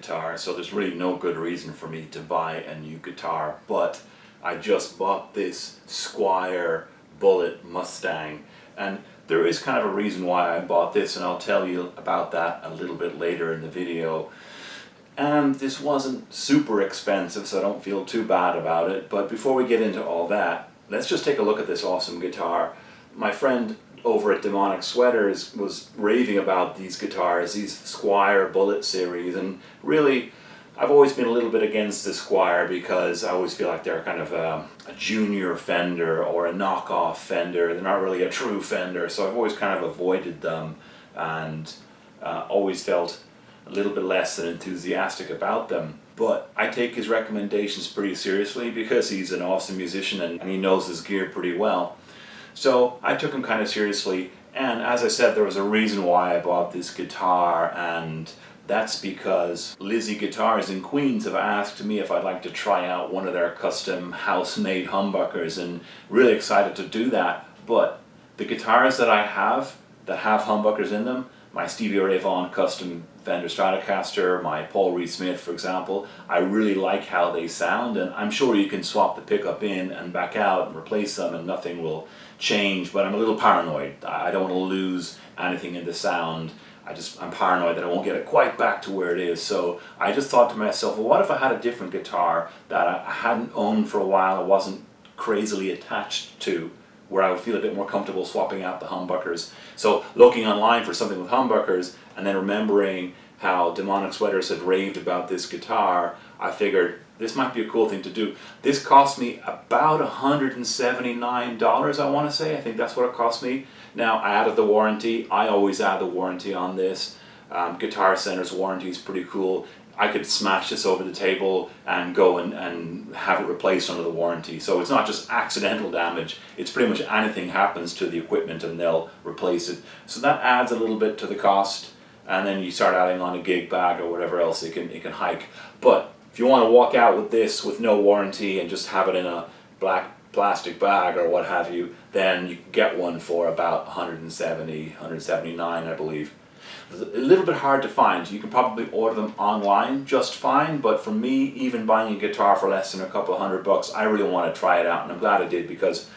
guitar, so there's really no good reason for me to buy a new guitar, but I just bought this Squier Bullet Mustang, and there is kind of a reason why I bought this, and I'll tell you about that a little bit later in the video. And this wasn't super expensive, so I don't feel too bad about it. But before we get into all that, let's just take a look at this awesome guitar. My friend over at Demonic Sweaters was raving about these guitars, these Squier Bullet series, and really I've always been a little bit against the Squier because I always feel like they're kind of a junior Fender or a knockoff Fender. They're not really a true Fender, so I've always kind of avoided them and always felt a little bit less than enthusiastic about them. But I take his recommendations pretty seriously because he's an awesome musician and he knows his gear pretty well. So I took him kind of seriously, and as I said, there was a reason why I bought this guitar, and that's because Lizzie Guitars in Queens have asked me if I'd like to try out one of their custom house-made humbuckers, and really excited to do that. But the guitars that I have that have humbuckers in them, my Stevie Ray Vaughan custom Fender Stratocaster, my Paul Reed Smith, for example, I really like how they sound, and I'm sure you can swap the pickup in and back out and replace them and nothing will change, but I'm a little paranoid. I don't want to lose anything in the sound. I'm paranoid that I won't get it quite back to where it is, so I just thought to myself, well, what if I had a different guitar that I hadn't owned for a while, I wasn't crazily attached to, where I would feel a bit more comfortable swapping out the humbuckers. So looking online for something with humbuckers, and then remembering how Demonic Sweaters had raved about this guitar, I figured this might be a cool thing to do. This cost me about $179, I want to say. I think that's what it cost me. Now, I added the warranty. I always add the warranty on this. Guitar Center's warranty is pretty cool. I could smash this over the table and go and have it replaced under the warranty. So it's not just accidental damage, it's pretty much anything happens to the equipment and they'll replace it. So that adds a little bit to the cost, and then you start adding on a gig bag or whatever else it can hike. But if you want to walk out with this with no warranty and just have it in a black plastic bag or what have you, then you can get one for about $170, $179, I believe. It's a little bit hard to find. You can probably order them online just fine, but for me, even buying a guitar for less than a couple of $100, I really want to try it out, and I'm glad I did, because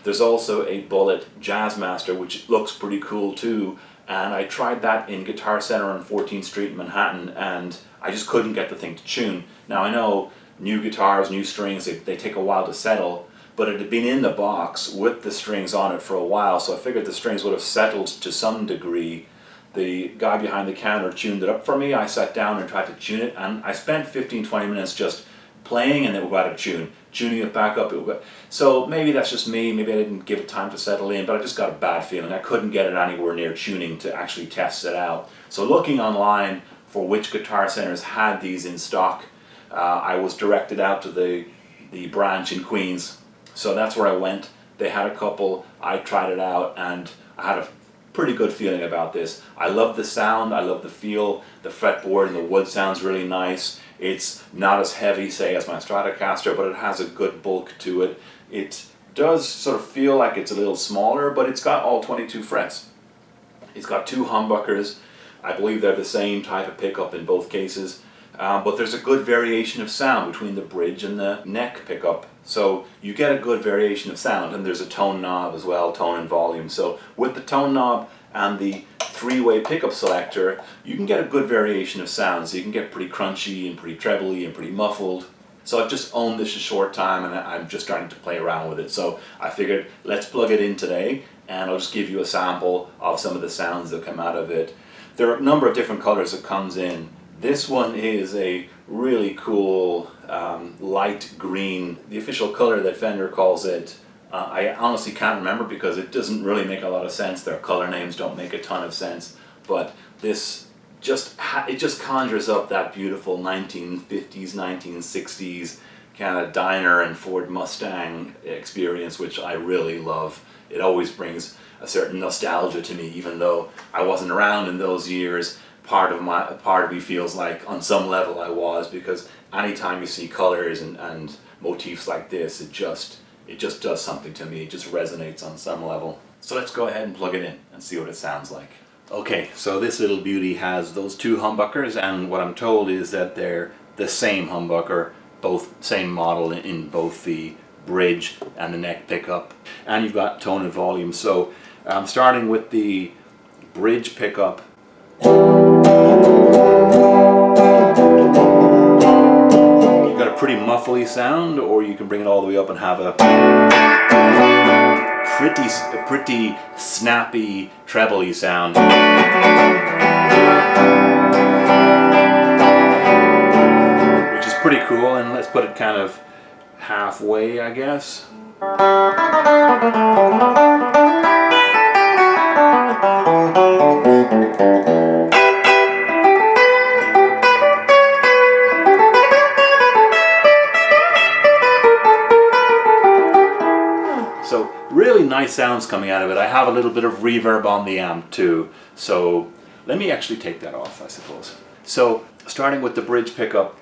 there's also a Bullet Jazzmaster which looks pretty cool too, and I tried that in Guitar Center on 14th Street in Manhattan, and I just couldn't get the thing to tune. Now I know new guitars, new strings, they take a while to settle, but it had been in the box with the strings on it for a while, so I figured the strings would have settled to some degree. The guy behind the counter tuned it up for me. I sat down and tried to tune it, and I spent 15-20 minutes just playing, and it would go out of tune. Tuning it back up, it would go. So maybe that's just me, maybe I didn't give it time to settle in, but I just got a bad feeling. I couldn't get it anywhere near tuning to actually test it out. So looking online for which Guitar Centers had these in stock, I was directed out to the branch in Queens. So that's where I went. They had a couple, I tried it out, and I had a pretty good feeling about this. I love the sound, I love the feel, the fretboard and the wood sounds really nice. It's not as heavy, say, as my Stratocaster, but it has a good bulk to it. It does sort of feel like it's a little smaller, but it's got all 22 frets. It's got two humbuckers. I believe they're the same type of pickup in both cases. But there's a good variation of sound between the bridge and the neck pickup. So you get a good variation of sound, and there's a tone knob as well, tone and volume. So with the tone knob and the three-way pickup selector, you can get a good variation of sound. So you can get pretty crunchy and pretty trebly and pretty muffled. So I've just owned this a short time, and I'm just starting to play around with it. So I figured, let's plug it in today, and I'll just give you a sample of some of the sounds that come out of it. There are a number of different colors it comes in. This one is a really cool light green, the official color that Fender calls it. I honestly can't remember because it doesn't really make a lot of sense. Their color names don't make a ton of sense, but this it just conjures up that beautiful 1950s, 1960s kind of diner and Ford Mustang experience, which I really love. It always brings a certain nostalgia to me, even though I wasn't around in those years. Part of me feels like on some level I was, because anytime you see colors and motifs like this, it just does something to me. It just resonates on some level. So let's go ahead and plug it in and see what it sounds like. Okay, so this little beauty has those two humbuckers, and what I'm told is that they're the same humbucker, both same model in both the bridge and the neck pickup. And you've got tone and volume. So starting with the bridge pickup. You've got a pretty muffly sound, or you can bring it all the way up and have a pretty snappy treble-y sound. Which is pretty cool, and let's put it kind of halfway, I guess. So really nice sounds coming out of it. I have a little bit of reverb on the amp too. So let me actually take that off, I suppose. So starting with the bridge pickup.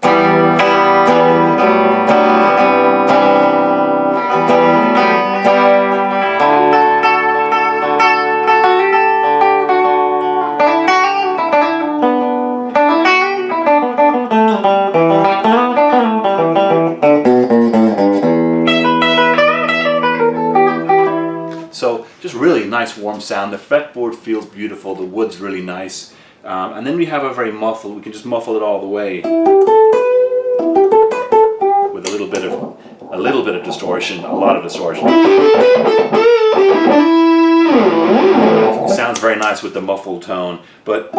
So just really nice warm sound. The fretboard feels beautiful. The wood's really nice. And then we have a very muffled, we can just muffle it all the way with a little bit of distortion, a lot of distortion. It sounds very nice with the muffled tone, but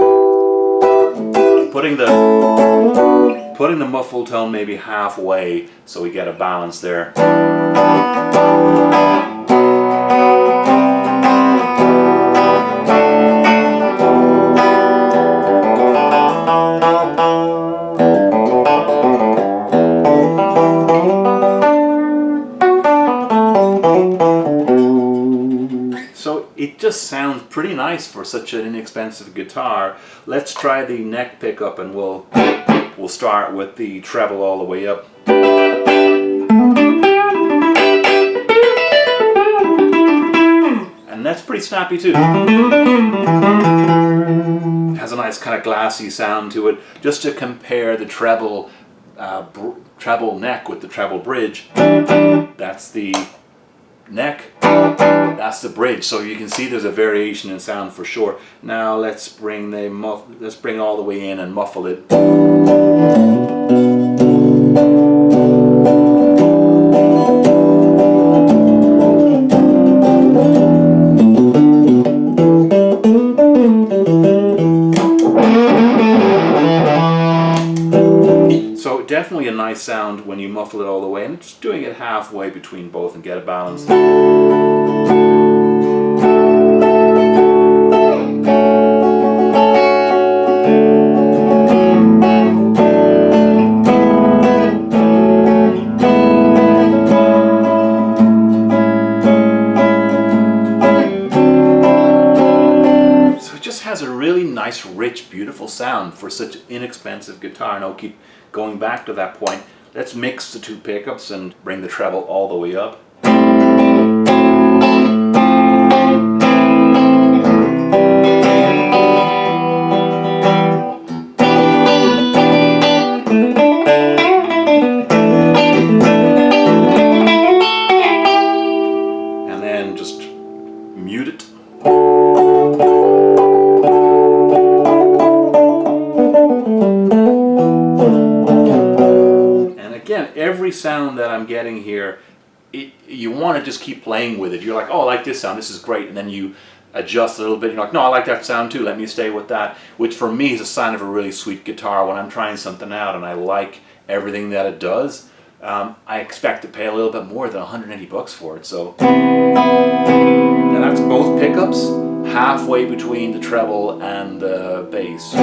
putting the muffled tone maybe halfway so we get a balance there. It just sounds pretty nice for such an inexpensive guitar. Let's try the neck pickup, and we'll start with the treble all the way up. And that's pretty snappy too. It has a nice kind of glassy sound to it. Just to compare the treble neck with the treble bridge, that's the neck, that's the bridge, so you can see there's a variation in sound for sure. Now let's bring all the way in and muffle it. So definitely a nice sound when you muffle it all the way, and just doing it halfway between both and get a balance. So it just has a really nice, rich, beautiful sound for such an inexpensive guitar. And I'll keep going back to that point. Let's mix the two pickups and bring the treble all the way up. And then just mute it. Every sound that I'm getting here, you want to just keep playing with it. You're like, oh, I like this sound, this is great, and then you adjust a little bit. You're like, no, I like that sound too, let me stay with that, which for me is a sign of a really sweet guitar. When I'm trying something out and I like everything that it does, I expect to pay a little bit more than 180 bucks for it. So now that's both pickups, halfway between the treble and the bass.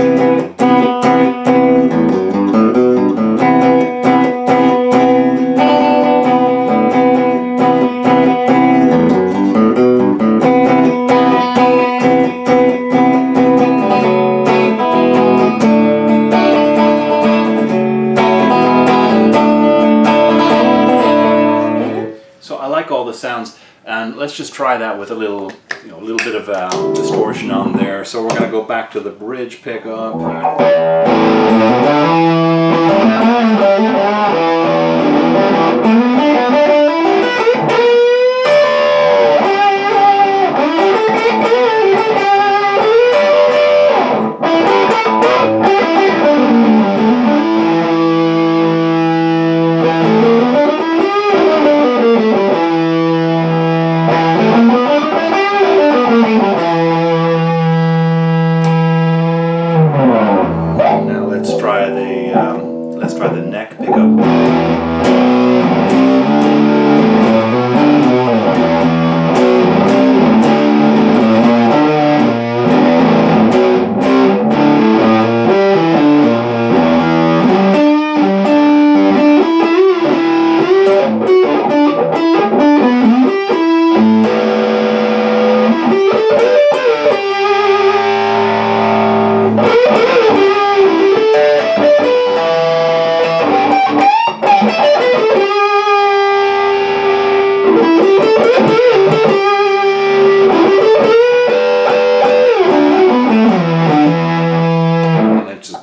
All the sounds. And let's just try that with a little, a little bit of distortion on there. So we're going to go back to the bridge pickup. Let's try the neck pickup.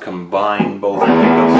Combine both pickups.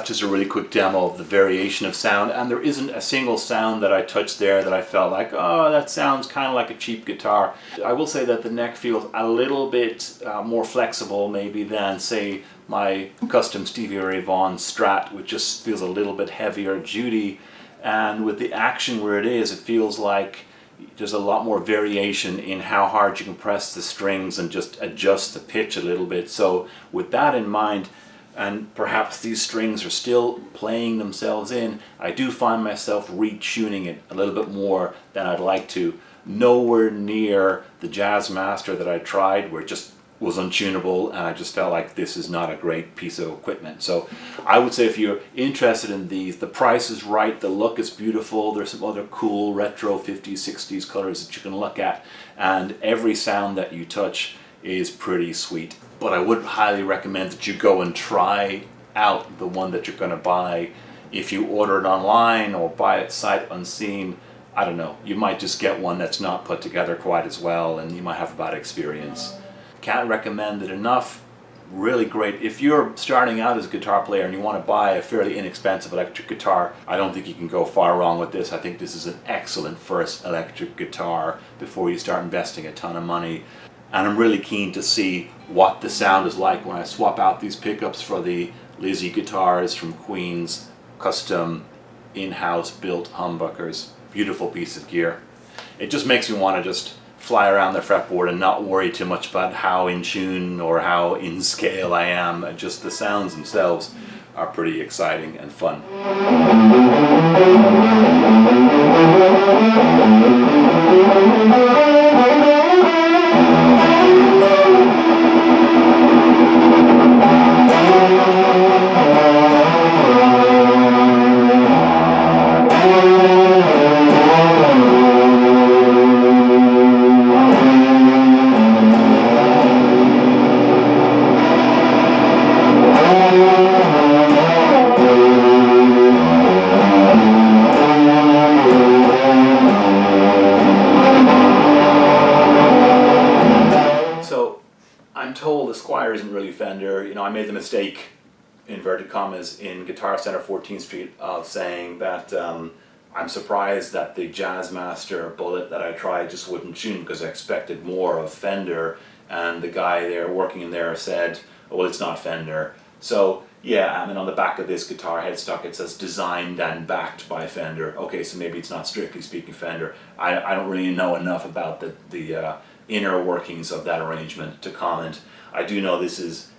That's just a really quick demo of the variation of sound, and there isn't a single sound that I touched there that I felt like, oh, that sounds kind of like a cheap guitar. I will say that the neck feels a little bit more flexible maybe than, say, my custom Stevie Ray Vaughan Strat, which just feels a little bit heavier duty, and with the action where it is, it feels like there's a lot more variation in how hard you can press the strings and just adjust the pitch a little bit. So with that in mind, and perhaps these strings are still playing themselves in, I do find myself retuning it a little bit more than I'd like to. Nowhere near the Jazz Master that I tried, where it just was untunable, and I just felt like this is not a great piece of equipment. So I would say if you're interested in these, the price is right, the look is beautiful, there's some other cool retro 50s, 60s colors that you can look at, and every sound that you touch is pretty sweet. But I would highly recommend that you go and try out the one that you're going to buy. If you order it online or buy it sight unseen, I don't know, you might just get one that's not put together quite as well, and you might have a bad experience. Can't recommend it enough. Really great. If you're starting out as a guitar player and you want to buy a fairly inexpensive electric guitar, I don't think you can go far wrong with this. I think this is an excellent first electric guitar before you start investing a ton of money. And I'm really keen to see what the sound is like when I swap out these pickups for the Lizzie guitars from Queen's custom in-house built humbuckers. Beautiful piece of gear. It just makes me want to just fly around the fretboard and not worry too much about how in tune or how in scale I am. Just the sounds themselves are pretty exciting and fun. inverted commas in Guitar Center 14th Street saying that I'm surprised that the Jazzmaster Bullet that I tried just wouldn't tune because I expected more of Fender, and the guy there working in there said, well, it's not Fender. So yeah, I mean, on the back of this guitar headstock it says designed and backed by Fender. Okay, so maybe it's not strictly speaking Fender. I don't really know enough about the inner workings of that arrangement to comment. I do know this is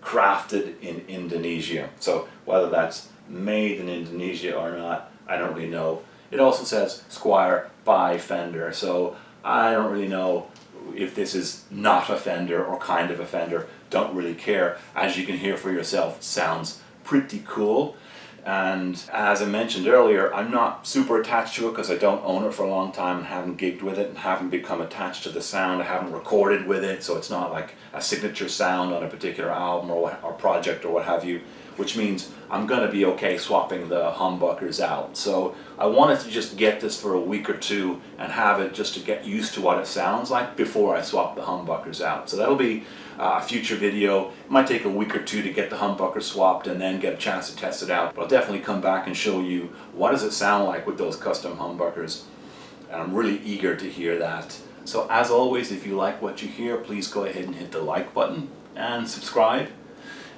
crafted in Indonesia, so whether that's made in Indonesia or not, I don't really know. It also says Squier by Fender, so I don't really know if this is not a Fender or kind of a Fender. Don't really care. As you can hear for yourself, it sounds pretty cool. And as I mentioned earlier, I'm not super attached to it because I don't own it for a long time and haven't gigged with it and haven't become attached to the sound. I haven't recorded with it, so it's not like a signature sound on a particular album or project or what have you, which means I'm going to be okay swapping the humbuckers out. So I wanted to just get this for a week or two and have it just to get used to what it sounds like before I swap the humbuckers out. So that'll be a future video. It might take a week or two to get the humbucker swapped and then get a chance to test it out, but I'll definitely come back and show you what does it sound like with those custom humbuckers, and I'm really eager to hear that. So as always, if you like what you hear, please go ahead and hit the like button and subscribe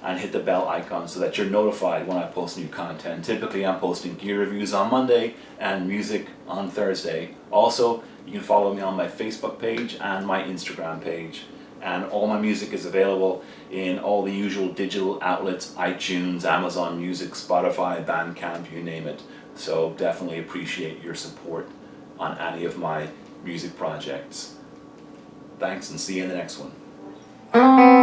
and hit the bell icon so that you're notified when I post new content. Typically I'm posting gear reviews on Monday and music on Thursday. Also, you can follow me on my Facebook page and my Instagram page. And all my music is available in all the usual digital outlets: iTunes, Amazon Music, Spotify, Bandcamp, you name it. So definitely appreciate your support on any of my music projects. Thanks, and see you in the next one.